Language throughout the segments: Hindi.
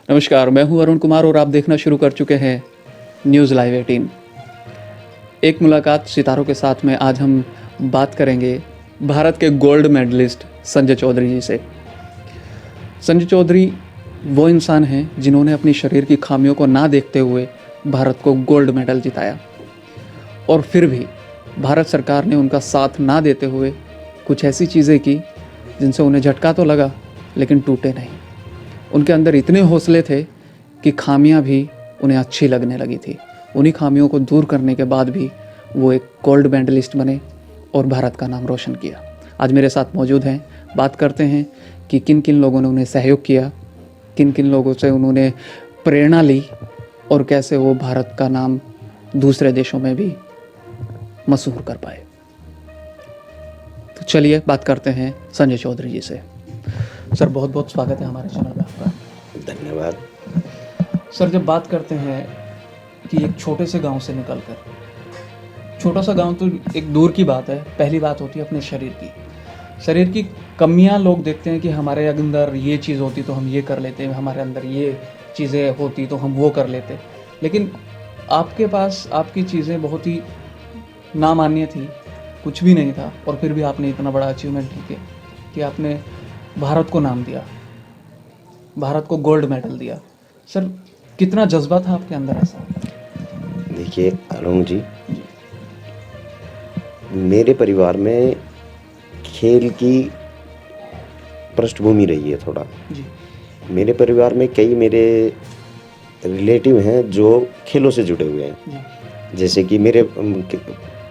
नमस्कार, मैं हूं अरुण कुमार और आप देखना शुरू कर चुके हैं न्यूज़ लाइव 18। एक मुलाकात सितारों के साथ में आज हम बात करेंगे भारत के गोल्ड मेडलिस्ट संजय चौधरी जी से। संजय चौधरी वो इंसान हैं जिन्होंने अपनी शरीर की खामियों को ना देखते हुए भारत को गोल्ड मेडल जिताया और फिर भी भारत सरकार ने उनका साथ ना देते हुए कुछ ऐसी चीज़ें की जिनसे उन्हें झटका तो लगा लेकिन टूटे नहीं। उनके अंदर इतने हौसले थे कि खामियां भी उन्हें अच्छी लगने लगी थी। उन्हीं खामियों को दूर करने के बाद भी वो एक गोल्ड मेडलिस्ट बने और भारत का नाम रोशन किया। आज मेरे साथ मौजूद हैं, बात करते हैं कि किन किन लोगों ने उन्हें सहयोग किया, किन किन लोगों से उन्होंने प्रेरणा ली और कैसे वो भारत का नाम दूसरे देशों में भी मशहूर कर पाए। तो चलिए बात करते हैं संजय चौधरी जी से। सर, बहुत बहुत स्वागत है हमारे चैनल में आपका। धन्यवाद। सर, जब बात करते हैं कि एक छोटे से गांव से निकलकर, छोटा सा गांव तो एक दूर की बात है, पहली बात होती है अपने शरीर की कमियां लोग देखते हैं कि हमारे अंदर ये चीज़ होती तो हम ये कर लेते, हमारे अंदर ये चीज़ें होती तो हम वो कर लेते। लेकिन आपके पास आपकी चीज़ें बहुत ही नामान्य थी, कुछ भी नहीं था और फिर भी आपने इतना बड़ा अचीवमेंट किया कि आपने भारत को नाम दिया, भारत को गोल्ड मेडल दिया। सर, कितना जज्बा था आपके अंदर ऐसा? देखिए अरुण जी, मेरे परिवार में खेल की पृष्ठभूमि रही है थोड़ा जी। मेरे परिवार में कई मेरे रिलेटिव हैं जो खेलों से जुड़े हुए हैं जी। जैसे कि मेरे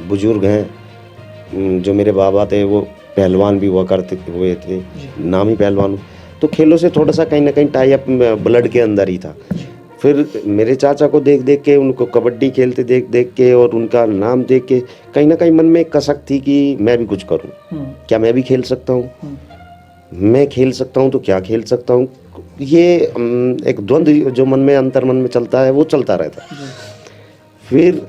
बुजुर्ग हैं, जो मेरे बाबा थे वो पहलवान भी हुआ करते हुए थे, नामी पहलवान। तो खेलों से थोड़ा सा कहीं ना कहीं टाई अप ब्लड के अंदर ही था। फिर मेरे चाचा को देख देख के, उनको कबड्डी खेलते देख देख के और उनका नाम देख के कहीं ना कहीं मन में एक कसक थी कि मैं भी कुछ करूं। क्या मैं भी खेल सकता हूं? मैं खेल सकता हूं तो क्या खेल सकता हूं? ये एक द्वंद्व जो मन में, अंतर मन में चलता है, वो चलता रहता। फिर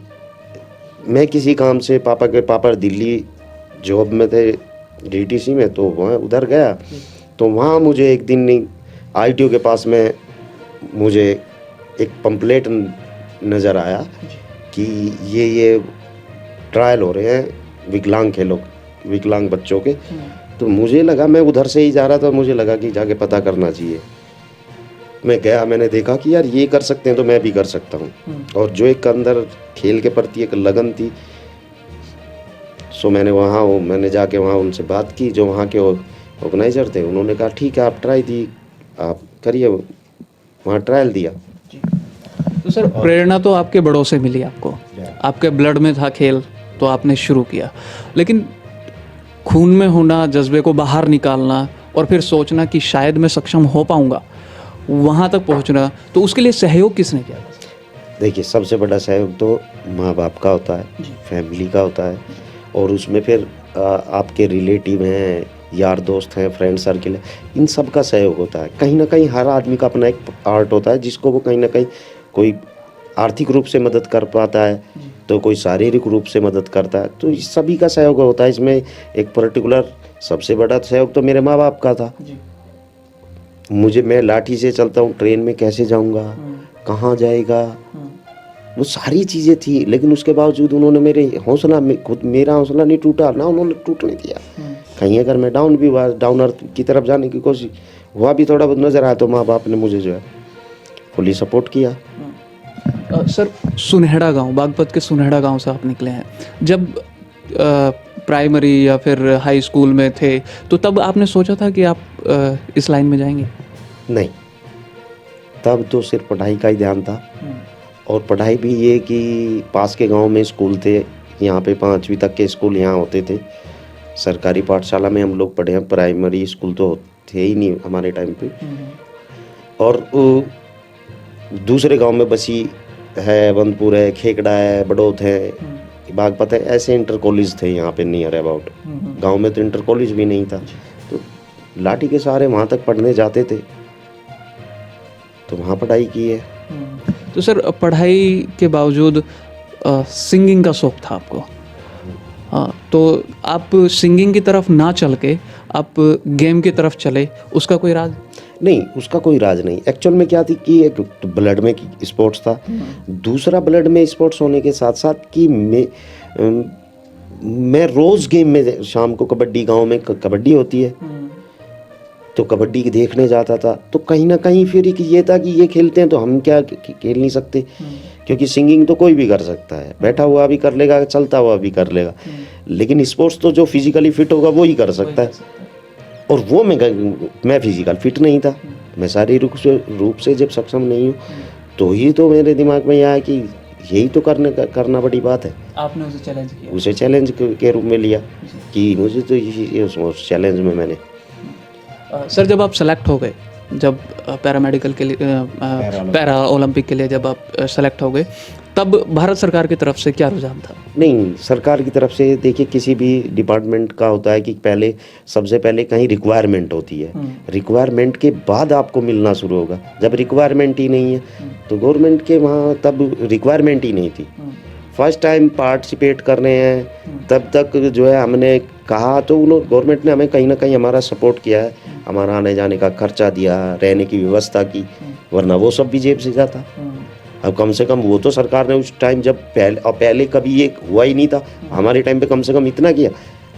मैं किसी काम से पापा दिल्ली जॉब में थे, डीटीसी में, तो वहाँ उधर गया। तो वहाँ मुझे एक दिन आईटीओ के पास में मुझे एक पंपलेट नज़र आया कि ये ट्रायल हो रहे हैं विकलांग बच्चों के। तो मुझे लगा, मैं उधर से ही जा रहा था, मुझे लगा कि जाके पता करना चाहिए। मैं गया, मैंने देखा कि यार ये कर सकते हैं तो मैं भी कर सकता हूँ। और जो एक अंदर खेल के प्रति एक लगन थी, सो मैंने जाके वहाँ उनसे बात की, जो वहाँ के ऑर्गेनाइजर थे। उन्होंने कहा ठीक है, आप करिए। वहाँ ट्रायल दिया। तो सर, प्रेरणा तो आपके बड़ों से मिली आपको, आपके ब्लड में था खेल तो आपने शुरू किया। लेकिन खून में होना, जज्बे को बाहर निकालना और फिर सोचना कि शायद मैं सक्षम हो पाऊंगा, वहाँ तक पहुँचना, तो उसके लिए सहयोग किसने किया? देखिए, सबसे बड़ा सहयोग तो माँ बाप का होता है, फैमिली का होता है, और उसमें फिर आपके रिलेटिव हैं, यार दोस्त हैं, फ्रेंड सर्किल है, इन सब का सहयोग होता है। कहीं ना कहीं हर आदमी का अपना एक आर्ट होता है, जिसको वो कहीं ना कहीं कोई आर्थिक रूप से मदद कर पाता है तो कोई शारीरिक रूप से मदद करता है। तो इस सभी का सहयोग होता है। इसमें एक पर्टिकुलर सबसे बड़ा सहयोग तो मेरे माँ बाप का था। मैं लाठी से चलता हूँ, ट्रेन में कैसे जाऊँगा, कहाँ जाएगा, वो सारी चीज़ें थी। लेकिन उसके बावजूद उन्होंने मेरा हौसला नहीं टूटा, ना उन्होंने टूटने दिया। कहीं अगर मैं डाउन भी हुआ, डाउन अर्थ की तरफ जाने की कोशिश हुआ भी, थोड़ा बहुत नज़र आया, तो माँ बाप ने मुझे जो है फुली सपोर्ट किया। सर, सुनहेड़ा गांव, बागपत के सुनहेड़ा गांव से आप निकले हैं। जब प्राइमरी या फिर हाई स्कूल में थे तो तब आपने सोचा था कि आप इस लाइन में जाएंगे? नहीं, तब तो सिर्फ पढ़ाई का ही ध्यान था। और पढ़ाई भी ये कि पास के गांव में स्कूल थे, यहाँ पे 5वीं तक के स्कूल यहाँ होते थे। सरकारी पाठशाला में हम लोग पढ़े हैं, प्राइमरी स्कूल तो थे ही नहीं हमारे टाइम पे। और दूसरे गांव में बसी है, बंदपुर है, खेकड़ा है, बड़ौत है, बागपत है, ऐसे इंटर कॉलेज थे यहाँ पे नियर अबाउट। गांव में तो इंटर कॉलेज भी नहीं था, तो लाठी के सहारे वहाँ तक पढ़ने जाते थे, तो वहाँ पढ़ाई की है। तो सर, पढ़ाई के बावजूद सिंगिंग का शौक था आपको। हाँ, तो आप सिंगिंग की तरफ ना चल के आप गेम की तरफ चले, उसका कोई राज? नहीं, उसका कोई राज नहीं। एक्चुअल में क्या थी कि एक तो ब्लड में स्पोर्ट्स था, दूसरा ब्लड में स्पोर्ट्स होने के साथ साथ कि मैं रोज़ गेम में शाम को कबड्डी, गांव में कबड्डी होती है तो कबड्डी देखने जाता था। तो कहीं ना कहीं फिर एक ये था कि ये खेलते हैं तो हम क्या खेल नहीं सकते, क्योंकि सिंगिंग तो कोई भी कर सकता है, बैठा हुआ भी कर लेगा, चलता हुआ भी कर लेगा, लेकिन स्पोर्ट्स तो जो फिजिकली फिट होगा वो ही कर सकता है। और वो मैं फिजिकल फिट नहीं था, मैं शारीरिक रूप से जब सक्षम नहीं हूँ, तो ही तो मेरे दिमाग में यह आया कि यही तो करना बड़ी बात है। आपने उसे चैलेंज किया? उसे चैलेंज के रूप में लिया कि मुझे तो उस चैलेंज में मैंने सर जब आप सेलेक्ट हो गए, जब पैरामेडिकल के लिए पैरा ओलंपिक के लिए जब आप सेलेक्ट हो गए, तब भारत सरकार की तरफ से क्या रुझान था? नहीं, सरकार की तरफ से देखिए किसी भी डिपार्टमेंट का होता है कि सबसे पहले कहीं रिक्वायरमेंट होती है, रिक्वायरमेंट के बाद आपको मिलना शुरू होगा। जब रिक्वायरमेंट ही नहीं है तो गवर्नमेंट के वहाँ तब रिक्वायरमेंट ही नहीं थी। फर्स्ट टाइम पार्टिसिपेट कर रहे हैं, तब तक जो है हमने कहा तो गवर्नमेंट ने हमें कहीं ना कहीं हमारा सपोर्ट किया है, हमारा आने जाने का खर्चा दिया, रहने की व्यवस्था की, वरना वो सब भी जेब से जाता। अब कम से कम वो तो सरकार ने उस टाइम जब पहले कभी ये हुआ ही नहीं था, हमारे टाइम पे कम से कम इतना किया।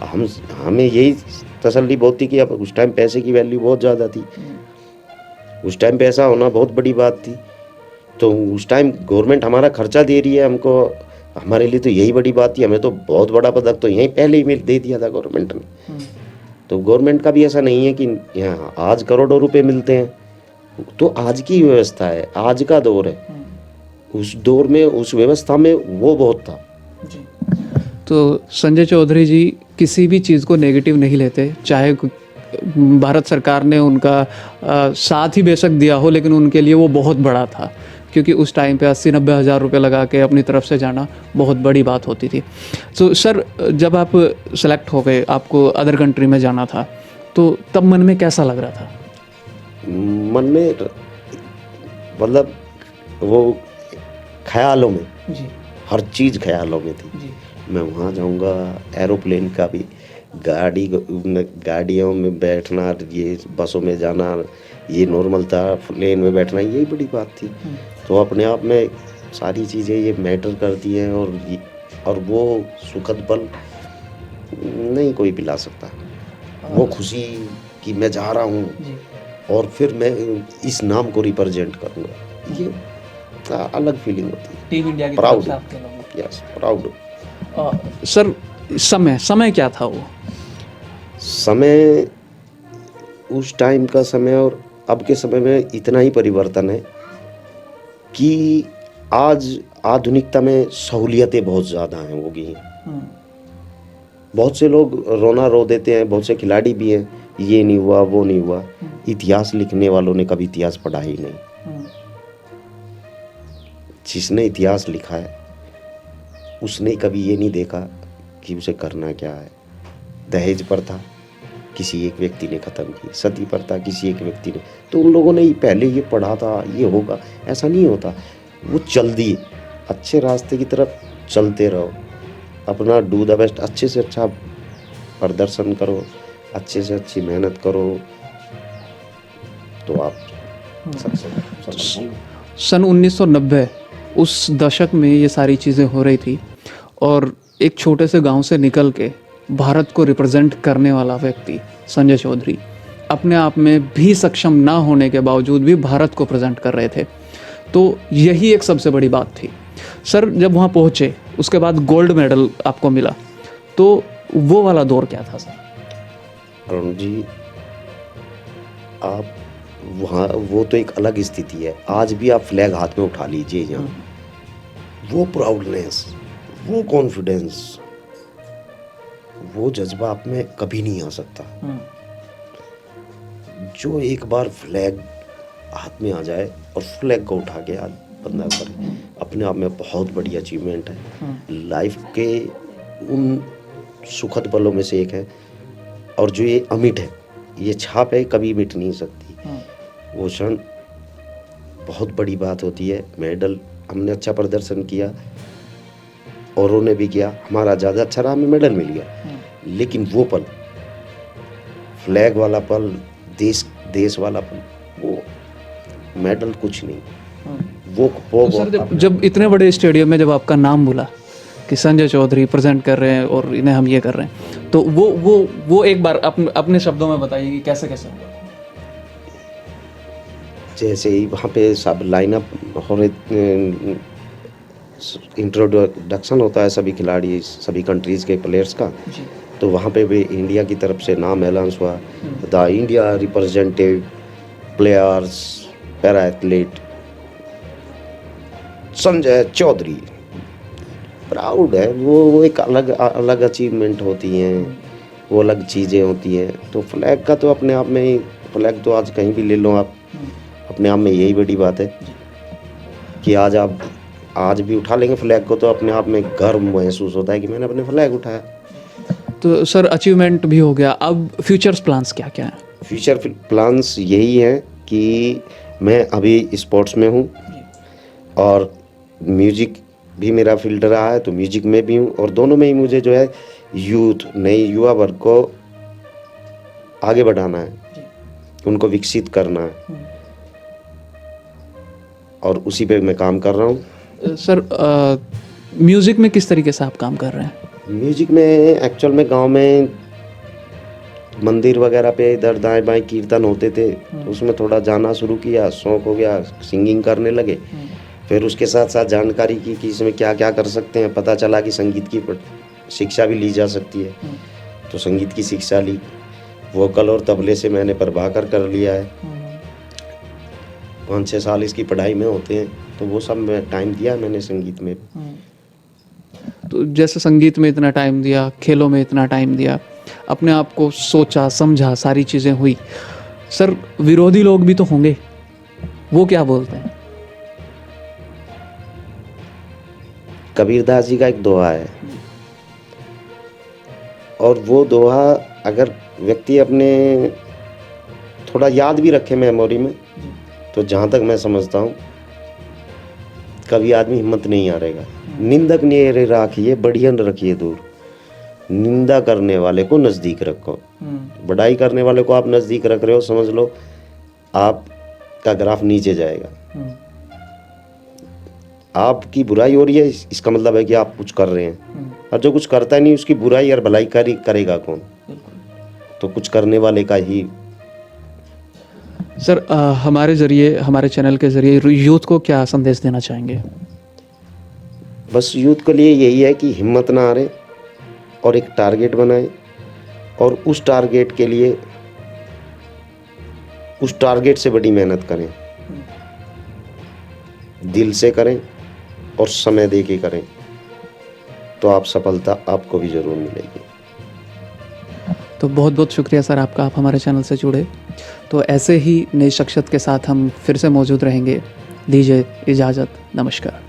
हमें यही तसल्ली बहुत थी कि अब उस टाइम पैसे की वैल्यू बहुत ज़्यादा थी, उस टाइम पैसा होना बहुत बड़ी बात थी। तो उस टाइम गवर्नमेंट हमारा खर्चा दे रही है हमको, हमारे लिए तो यही बड़ी बात थी। हमें तो बहुत बड़ा पदक तो यहीं पहले ही दे दिया था गवर्नमेंट ने। तो गवर्नमेंट का भी ऐसा नहीं है कि यहाँ आज करोड़ों रुपए मिलते हैं, तो आज की व्यवस्था है, आज का दौर है, उस दौर में उस व्यवस्था में वो बहुत था जी। तो संजय चौधरी जी किसी भी चीज़ को नेगेटिव नहीं लेते, चाहे भारत सरकार ने उनका साथ ही बेशक दिया हो, लेकिन उनके लिए वो बहुत बड़ा था, क्योंकि उस टाइम पे 80-90 हज़ार रुपये लगा के अपनी तरफ से जाना बहुत बड़ी बात होती थी। तो सर जब आप सेलेक्ट हो गए, आपको अदर कंट्री में जाना था, तो तब मन में कैसा लग रहा था? मन में मतलब वो ख्यालों में जी। हर हर चीज़ ख्यालों में थी जी। मैं वहाँ जाऊँगा, एरोप्लेन का भी, गाड़ियों में बैठना, ये बसों में जाना, ये नॉर्मल था, प्लेन में बैठना यही बड़ी बात थी। तो अपने आप में सारी चीज़ें ये मैटर करती हैं, और वो सुखद पल नहीं कोई पिला सकता। वो खुशी कि मैं जा रहा हूँ और फिर मैं इस नाम को रिप्रेजेंट करूँगा, ये अलग फीलिंग होती है। टीम इंडिया की प्राउड, तरफ से आपके लोगों यस प्राउड। सर समय क्या था वो? समय, उस टाइम का समय और अब के समय में इतना ही परिवर्तन है कि आज आधुनिकता में सहूलियतें बहुत ज़्यादा हैं हो गई हैं। बहुत से लोग रोना रो देते हैं, बहुत से खिलाड़ी भी हैं, ये नहीं हुआ वो नहीं हुआ। इतिहास लिखने वालों ने कभी इतिहास पढ़ा ही नहीं। जिसने इतिहास लिखा है उसने कभी ये नहीं देखा कि उसे करना क्या है। दहेज प्रथा किसी एक व्यक्ति ने ख़त्म की, सती प्रथा किसी एक व्यक्ति ने, तो उन लोगों ने पहले ये पढ़ा था ये होगा, ऐसा नहीं होता। वो चल दिए, अच्छे रास्ते की तरफ चलते रहो, अपना डू द बेस्ट, अच्छे से अच्छा प्रदर्शन करो, अच्छे से अच्छी मेहनत करो, तो आप सक्सेस। सन 1990 उस दशक में ये सारी चीज़ें हो रही थी, और एक छोटे से गांव से निकल के भारत को रिप्रेजेंट करने वाला व्यक्ति संजय चौधरी अपने आप में भी सक्षम ना होने के बावजूद भी भारत को प्रेजेंट कर रहे थे। तो यही एक सबसे बड़ी बात थी। सर जब वहाँ पहुँचे उसके बाद गोल्ड मेडल आपको मिला, तो वो वाला दौर क्या था सर? अरुण जी, आप वहाँ, वो तो एक अलग स्थिति है। आज भी आप फ्लैग हाथ में उठा लीजिए यहाँ, वो प्राउडनेस, वो कॉन्फिडेंस, वो जज्बा आप में कभी नहीं आ सकता। जो एक बार फ्लैग हाथ में आ जाए और फ्लैग को उठा के आज बंदा करे, अपने आप में बहुत बड़ी अचीवमेंट है। लाइफ के उन सुखद पलों में से एक है, और जो ये अमिट है, ये छाप है, कभी मिट नहीं सकती। वो क्षण बहुत बड़ी बात होती है। मेडल, हमने अच्छा प्रदर्शन किया, औरों ने भी किया, हमारा ज़्यादा अच्छा रहा, हमें मेडल मिल गया, लेकिन वो पल, फ्लैग वाला पल, देश वाला पल, वो मेडल कुछ नहीं, तो वो सर जब इतने बड़े स्टेडियम में जब आपका नाम बोला कि संजय चौधरी प्रेजेंट कर रहे हैं और इन्हें हम ये कर रहे हैं, तो वो एक बार अपने शब्दों में बताइए कि कैसे कैसे हुआ। जैसे ही वहाँ पे सब लाइनअप और इंट्रोडक्शन होता है सभी खिलाड़ी, सभी कंट्रीज़ के प्लेयर्स का, जी। तो वहाँ पे भी इंडिया की तरफ से नाम ऐलान हुआ, the India representative players para athlete Sanjay Chaudhary. Proud है, वो एक अलग अलग अचीवमेंट होती हैं, वो अलग चीज़ें होती हैं। तो फ्लैग का तो अपने आप में ही, फ्लैग तो आज कहीं भी ले लो आप, अपने आप में यही बड़ी बात है कि आज आप आज भी उठा लेंगे फ्लैग को तो अपने आप में गर्व महसूस होता है कि मैंने अपने फ्लैग उठाया। तो सर अचीवमेंट भी हो गया, अब फ्यूचर्स प्लान्स क्या क्या हैं? फ्यूचर प्लान्स यही हैं कि मैं अभी स्पोर्ट्स में हूँ और म्यूजिक भी मेरा फील्ड रहा है, तो म्यूजिक में भी हूँ, और दोनों में ही मुझे जो है यूथ, नई युवा वर्ग को आगे बढ़ाना है, उनको विकसित करना है, और उसी पे मैं काम कर रहा हूँ। सर म्यूज़िक में किस तरीके से आप काम कर रहे हैं? म्यूजिक में एक्चुअल में गांव में मंदिर वगैरह पे इधर दाएं बाएं कीर्तन होते थे, तो उसमें थोड़ा जाना शुरू किया, शौक हो गया, सिंगिंग करने लगे। फिर उसके साथ साथ जानकारी की कि इसमें क्या क्या कर सकते हैं, पता चला कि संगीत की शिक्षा भी ली जा सकती है, तो संगीत की शिक्षा ली। वोकल और तबले से मैंने प्रभाकर कर लिया है, 5-6 साल इसकी पढ़ाई में होते हैं, तो वो सब मैं टाइम दिया मैंने संगीत में। तो जैसे संगीत में इतना टाइम दिया, खेलों में इतना टाइम दिया, अपने आप को सोचा समझा, सारी चीज़ें हुई, सर विरोधी लोग भी तो होंगे, वो क्या बोलते हैं? कबीरदास जी का एक दोहा है, और वो दोहा अगर व्यक्ति अपने थोड़ा याद भी रखे मेमोरी में, तो जहाँ तक मैं समझता हूँ कभी आदमी हिम्मत नहीं हारेगा। निंदक ने राखिए बढ़ियन रखिए दूर, निंदा करने वाले को नज़दीक रखो। बढ़ाई करने वाले को आप नज़दीक रख रहे हो, समझ लो आपका ग्राफ नीचे जाएगा। आपकी बुराई हो रही है, इसका मतलब है कि आप कुछ कर रहे हैं, और जो कुछ करता नहीं उसकी बुराई और भलाई करेगा कौन? तो कुछ करने वाले का ही। सर हमारे ज़रिए, हमारे चैनल के ज़रिए यूथ को क्या संदेश देना चाहेंगे? बस यूथ के लिए यही है कि हिम्मत ना हारें और एक टारगेट बनाएं, और उस टारगेट के लिए उस टारगेट से बड़ी मेहनत करें, दिल से करें और समय दे के करें, तो आप सफलता आपको भी ज़रूर मिलेगी। तो बहुत बहुत शुक्रिया सर आपका, आप हमारे चैनल से जुड़े। तो ऐसे ही नई शख्सियत के साथ हम फिर से मौजूद रहेंगे। दीजिए इजाज़त, नमस्कार।